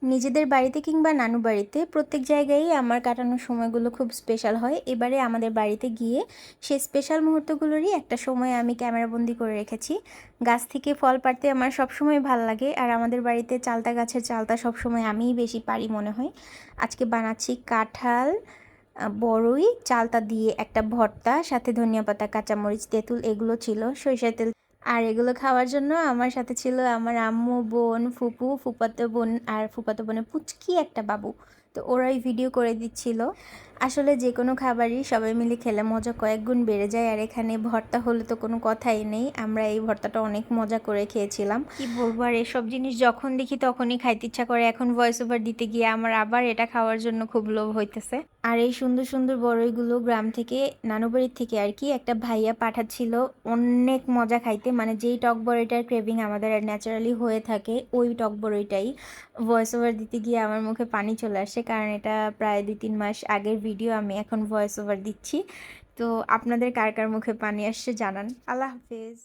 নিজেদের বাড়িতে কিংবা নানু বাড়িতে প্রত্যেক জায়গায়ই আমার কাটানোর সময়গুলো খুব স্পেশাল হয়। এবারে আমাদের বাড়িতে গিয়ে সেই স্পেশাল মুহূর্তগুলোরই একটা সময় আমি ক্যামেরাবন্দি করে রেখেছি। গাছ থেকে ফল পাড়তে আমার সবসময় ভাল লাগে, আর আমাদের বাড়িতে চালতা গাছের চালতা সবসময় আমিই বেশি পারি মনে হয়। আজকে বানাচ্ছি কাঁঠাল, বড়ই, চালতা দিয়ে একটা ভর্তা, সাথে ধনিয়া পাতা, কাঁচামরিচ, তেঁতুল এগুলো ছিল, সরিষার তেল। আর এগুলো খাওয়ার জন্য আমার সাথে ছিল আমার আম্মু, বোন, ফুপু, ফুফাতো বোন আর ফুফাতো বোনের পুচকি একটা বাবু। তো ওরাই ভিডিও করে দিচ্ছিল। আসলে যে কোনো খাবারই সবাই মিলে খেলে মজা কয়েক গুণ বেড়ে যায়, আর এখানে ভর্তা হলে তো কোনো কথাই নেই। আমরা এই ভর্তাটা অনেক মজা করে খেয়েছিলাম। কি বলবো, আর এসব জিনিস যখন দেখি তখনই খাইতে ইচ্ছা করে। এখন ভয়েস ওভার দিতে গিয়ে আমার আবার এটা খাওয়ার জন্য খুব লোভ হইতেছে। আর এই সুন্দর সুন্দর বড়ইগুলো গ্রাম থেকে, নানুবাড়ির থেকে আর কি, একটা ভাইয়া পাঠাচ্ছিল। অনেক মজা খাইতে, মানে যেই টক বড়ইটার ক্রেভিং আমাদের ন্যাচারালি হয়ে থাকে ওই টক বড়ইটাই। ভয়েস ওভার দিতে গিয়ে আমার মুখে পানি চলে আসে, কারণ এটা প্রায় 2-3 মাস আগের ভিডিও, আমি এখন ভয়েস ওভার দিচ্ছি। তো আপনাদের কার কার মুখে পানি আসছে জানান। আল্লাহ হাফেজ।